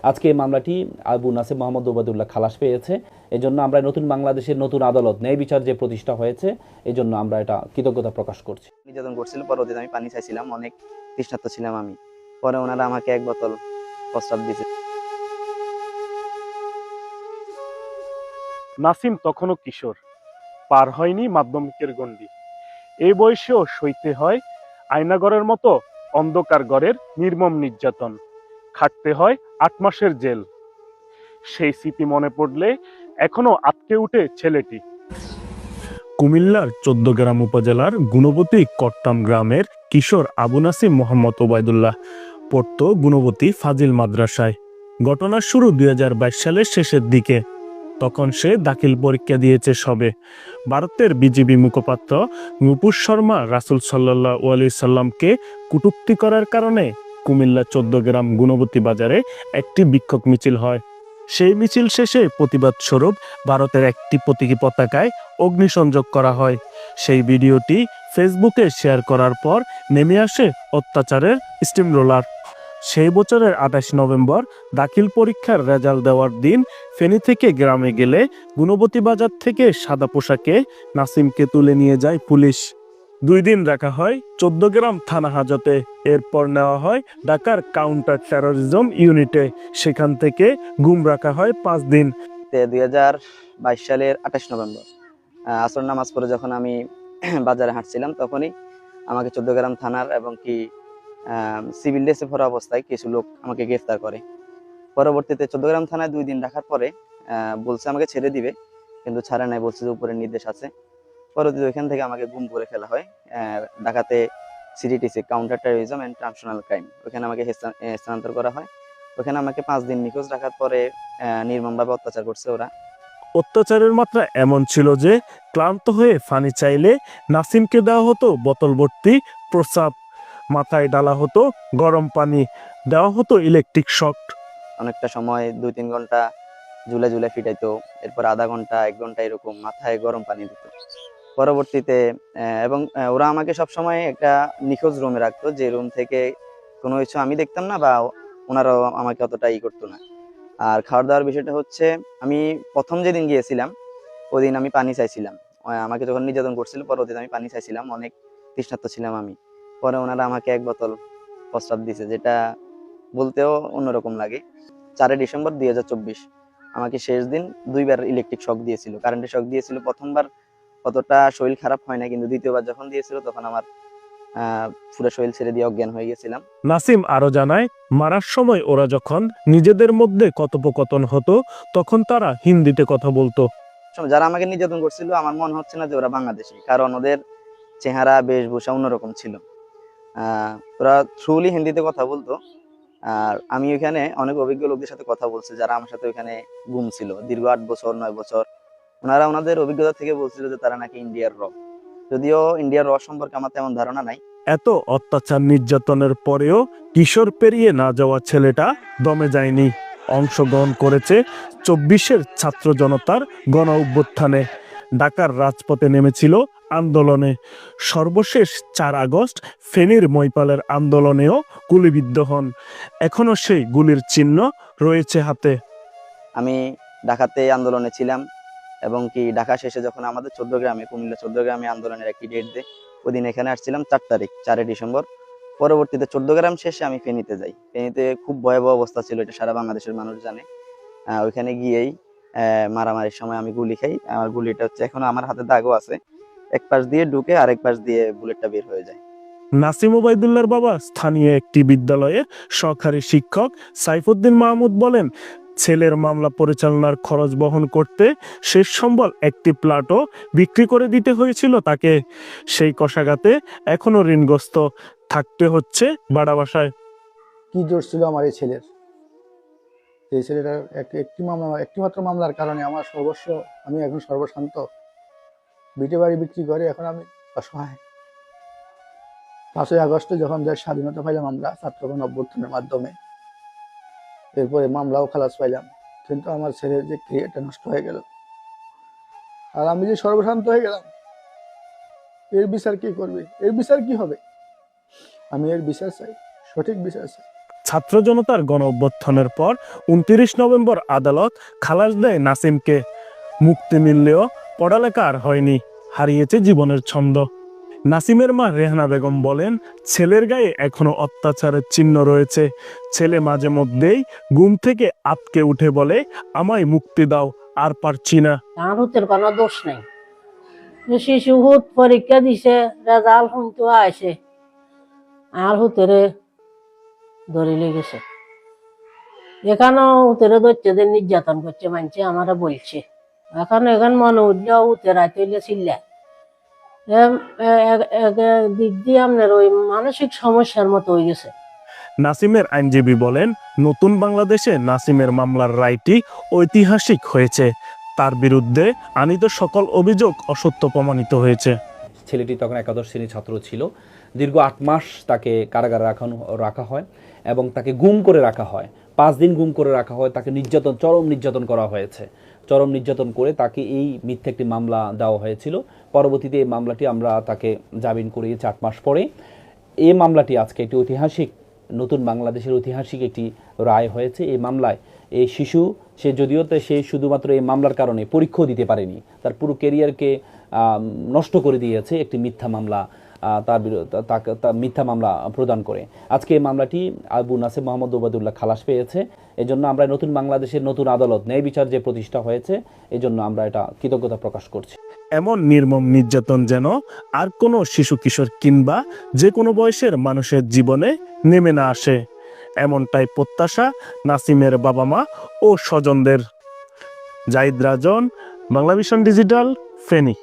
আজকে এই মামলাটি আবু নাসিম মোহাম্মদ ওবায়দুল্লাহ খালাস পেয়েছে। এজন্য আমরা নতুন বাংলাদেশের নতুন আদালত ন্যায় বিচার যে প্রতিষ্ঠা হয়েছে, এই জন্য আমরা এটা কৃতজ্ঞতা প্রকাশ করছি। নির্যাতন করছিল, পরবর্তীতে আমি পানি চাইছিলাম, অনেক তৃষ্ণার্ত ছিলাম আমি। পরে ওনারা আমাকে 1 বোতল প্রস্রাব দিয়েছে। নাসিম তখনও কিশোর, পার হয়নি মাধ্যমিকের গণ্ডি। এই বয়সেও সইতে হয় আয়নাগরের মতো অন্ধকার ঘরের নির্মম নির্যাতন, খাটতে হয় 8 মাসের জেল। সেই স্মৃতি মনে পড়লে এখনো আটকে উঠে ছেলেটি। কুমিল্লার 14 গ্রাম উপজেলার গুণবতী কট্টাম গ্রামের কিশোর আবু নাসিম মোহাম্মদ ওবায়দুল্লাহ পড়তো গুণবতী ফাজিল মাদ্রাসায়। ঘটনার শুরু 2022 সালের শেষের দিকে। তখন সে দাখিল পরীক্ষা দিয়েছে সবে। ভারতের বিজেপি মুখপাত্র নুপুর শর্মা রাসূল সাল্লাল্লাহু আলাইহি সাল্লামকে কটূক্তি করার কারণে কুমিল্লা 14 গ্রাম গুণবতী বাজারে একটি বিক্ষোভ মিছিল হয়। সেই মিছিল শেষে প্রতিবাদ স্বরূপ ভারতের একটি প্রতীকী পতাকায় অগ্নিসংযোগ করা হয়। সেই ভিডিওটি ফেসবুকে শেয়ার করার পর নেমে আসে অত্যাচারের স্টিম রোলার। সেই বছরের 28 নভেম্বর দাখিল পরীক্ষার রেজাল্ট দেওয়ার দিন ফেনী থেকে গ্রামে গেলে গুণবতী বাজার থেকে সাদা পোশাকে নাসিমকে তুলে নিয়ে যায় পুলিশ। 2 দিন রাখা হয় 14 গ্রাম থানা হাজতে। এরপর নেওয়া হয় ঢাকার কাউন্টার টেরোরিজম ইউনিটে। সেখান থেকে গুম রাখা হয় 5 দিন। 2022 সালের 28 নভেম্বর আসর নামাজ পড়ে যখন আমি বাজারে হাঁটছিলাম, তখনই আমাকে 14 গ্রাম থানার এবং কি সিভিল ড্রেসে ভরা অবস্থায় কিছু লোক আমাকে গ্রেফতার করে। পরবর্তীতে 14 গ্রাম থানায় 2 দিন রাখার পরে বলছে আমাকে ছেড়ে দিবে, কিন্তু ছাড়া নাই, বলছে যে উপরের নির্দেশ আছে। পরবর্তীতে ওইখান থেকে আমাকে গুম করে ফেলা হয়। ঢাকাতে সিডিটিসি কাউন্টার টেরোরিজম এন্ড ট্রান্সনাশনাল ক্রাইম, ওখানে আমাকে স্থানান্তর করা হয়। ওখানে আমাকে 5 দিন নিখোঁজ রাখার পরে নির্মমভাবে অত্যাচার করছে ওরা। অত্যাচারের মাত্রা এমন ছিল যে ক্লান্ত হয়ে পানি চাইলে নাসিমকে দেওয়া হতো বোতল ভর্তি প্রস্রাব, মাথায় ডালা হতো গরম পানি, দেওয়া হতো ইলেকট্রিক শক। অনেকটা সময় 2-3 ঘন্টা ঝুলে ঝুলে ফিটাইতো, এরপর আধা ঘন্টা 1 ঘন্টা এরকম মাথায় গরম পানি দিত। পরবর্তীতে এবং ওরা আমাকে সবসময় একটা নিখোঁজ রুমে রাখতো, যে রুম থেকে কোনো কিছু আমি দেখতাম না, বা ওনারাও আমাকে অতটা করতো না। আর খাওয়ার দাওয়ার বিষয়টা হচ্ছে, আমি প্রথম যেদিন গিয়েছিলাম ওদিন আমি পানি চাইছিলাম। আমাকে যখন নির্যাতন করছিল, পরবর্তীতে আমি পানি চাইছিলাম, অনেক তৃষ্ণার্ত ছিলাম আমি। পরে ওনারা আমাকে 1 বোতল প্রস্রাব দিয়েছে, যেটা বলতেও অন্যরকম লাগে। 4 ডিসেম্বর 2024 আমাকে শেষ দিন 2 বার ইলেকট্রিক শক দিয়েছিল, কারেন্টের শক দিয়েছিল। প্রথমবার অতটা শরীর খারাপ হয় না, কিন্তু দ্বিতীয়বার যখন দিয়েছিল তখন আমার পুরো শরীর ছেড়ে দিয়ে অজ্ঞান হয়ে গেছিলাম। নাসিম আরো জানায়, মারার সময় ওরা যখন নিজেদের মধ্যে কথোপকথন হতো তখন তারা হিন্দিতে কথা বলতো। যারা আমাকে নির্যাতন করছিল, আমার মনে হচ্ছে না যে ওরা বাংলাদেশি, কারণ ওদের চেহারা বেশভূষা অন্যরকম ছিল। ওরা থ্রুলি হিন্দিতে কথা বলতো। আর আমি ওইখানে অনেক অভিজ্ঞ লোকদের সাথে কথা বলছি, যারা আমার সাথে ওইখানে গুম ছিল দীর্ঘ 8 বছর 9 বছর। ওনারা ওনাদের অভিজ্ঞতা থেকে বলছিল যে তারা নাকি ইন্ডিয়ার র। যদিও ইন্ডিয়ার র সম্পর্কে আমার তেমন ধারণা নাই। এত অত্যাচার নির্যাতনের পরেও কিশোর পেরিয়ে না যাওয়া ছেলেটা দমে যায়নি। অংশগ্রহণ করেছে 24-এর ছাত্র জনতার গণ অভ্যুত্থানে, ঢাকার রাজপথে নেমেছিল আন্দোলনে। সর্বশেষ 4 আগস্ট ফেনীর মইপালের আন্দোলনেও গুলিবিদ্ধ হন। এখনো সেই গুলির চিহ্ন রয়েছে হাতে। আমি ঢাকাতে আন্দোলনে ছিলাম, এবং কি ঢাকা শেষে যখন আমাদের 14 গ্রামে, কুমিল্লা 14 গ্রামে আন্দোলনের একটি ডেট দেয়, ওই দিন এখানে আসছিলাম 4 তারিখ, 4 ডিসেম্বর। পরবর্তীতে 14 গ্রাম শেষে আমি ফেনীতে যাই। ফেনীতে খুব ভয়াবহ অবস্থা ছিল, এটা সারা বাংলাদেশের মানুষ জানে। ওইখানে গিয়েই মারামারির সময় আমি গুলি খাই। আমার গুলিটা হচ্ছে এখনো আমার হাতে দাগও আছে, এক পাশ দিয়ে ঢুকে আরেক পাশ দিয়ে বুলেটটা বের হয়ে যায়। নাসিম ওবায়দুল্লাহর বাবা স্থানীয় একটি বিদ্যালয়ের সহকারী শিক্ষক সাইফুদ্দিন মাহমুদ বলেন, ছেলের মামলা পরিচালনার খরচ বহন করতে শেষ সম্বল একটি প্লটও বিক্রি করে দিতে হয়েছিল তাকে। সেই কষাঘাতে এখনো ঋণগ্রস্ত থাকতে হচ্ছে ভাড়া বাসায়। কি জোর ছিল আমার এই ছেলের, এই ছেলেটার একটিমাত্র মামলার কারণে আমার সর্বস্ব, আমি এখন সর্বশান্ত। বিটে বাড়ি বিক্রি করে এখন আমি অসহায়। 5ই আগস্টে যখন দেশ স্বাধীনতা পাইলাম আমরা ছাত্রগণ অভ্যুত্থানের মাধ্যমে, এরপরে মামলাও খালাস পাইলাম, কিন্তু আমার ছেলের যে ক্রিয়াটা নষ্ট হয়ে গেল, আর আমি যে সর্বশান্ত হয়ে গেলাম। এর বিচার কি করবে, এর বিচার কি হবে? আমি এর বিচার চাই, সঠিক বিচার চাই। ছাত্র জনতার গণ অভ্যুত্থানের পর 29 নভেম্বর আদালত খালাস দেয় নাসিমকে। মুক্তি মিললেও পড়ালেখা আর হয়নি, হারিয়েছে জীবনের ছন্দ। নাসিমের মা রেহানা বেগম বলেন, ছেলের গায়ে এখনো অত্যাচারের চিহ্ন রয়েছে। ছেলে মাঝে মধ্যেই ঘুম থেকে আতকে উঠে বলে, আমায় মুক্তি দাও, আর পারছি না। আহুতের কোনো দোষ নেই। শিশু হুত পরীক্ষা দিছে, রেজাল্ট শুনতে আসে, আর হুতেরে ধরে লেগেছে। এখানেও হুতেরে ধরছে, নির্যাতন করছে, মানছে আমারা বলছে। এখন মনে উঠলেও হুতের রাত হইলে চিল্লায়। দিক দিয়ে আপনার ওই মানসিক সমস্যার মতো হয়ে গেছে। নাসিমের আইনজীবী বলেন, নতুন বাংলাদেশে নাসিমের মামলার রায়টি ঐতিহাসিক হয়েছে। তার বিরুদ্ধে আনীত সকল অভিযোগ অসত্য প্রমাণিত হয়েছে। ছেলেটি তখন একাদশ শ্রেণীর ছাত্র ছিল। দীর্ঘ 8 মাস তাকে কারাগারে রাখা হয় এবং তাকে গুম করে রাখা হয়। 5 দিন গুম করে রাখা হয়। তাকে চরম নির্যাতন করা হয়েছে। চরম নির্যাতন করে তাকে এই মিথ্যে একটি মামলা দেওয়া হয়েছিল। পরবর্তীতে এই মামলাটি আমরা তাকে জামিন করিয়েছি 8 মাস পরে। এই মামলাটি আজকে একটি ঐতিহাসিক, নতুন বাংলাদেশের ঐতিহাসিক একটি রায় হয়েছে। এই মামলায় এই শিশু, সে শুধুমাত্র এই মামলার কারণে পরীক্ষাও দিতে পারেনি, তার পুরো ক্যারিয়ারকে নষ্ট করে দিয়েছে একটি মিথ্যা মামলা, তার মিথ্যা মামলা প্রদান করে। আজকে এই মামলাটি আবু নাসের মোহাম্মদ ওবায়দুল্লাহ খালাস পেয়েছে। এজন্য আমরা নতুন বাংলাদেশের নতুন আদালত, ন্যায় বিচার যে প্রতিষ্ঠা হয়েছে, এজন্য আমরা এটা কৃতজ্ঞতা প্রকাশ করছি। এমন নির্মম নির্যাতন যেন আর কোনো শিশু কিশোর কিংবা যে কোনো বয়সের মানুষের জীবনে নেমে না আসে, এমনটাই প্রত্যাশা নাসিমের বাবা মা ও স্বজনদের। জাহিদ রাজন, বাংলাভিশন ডিজিটাল, ফেনী।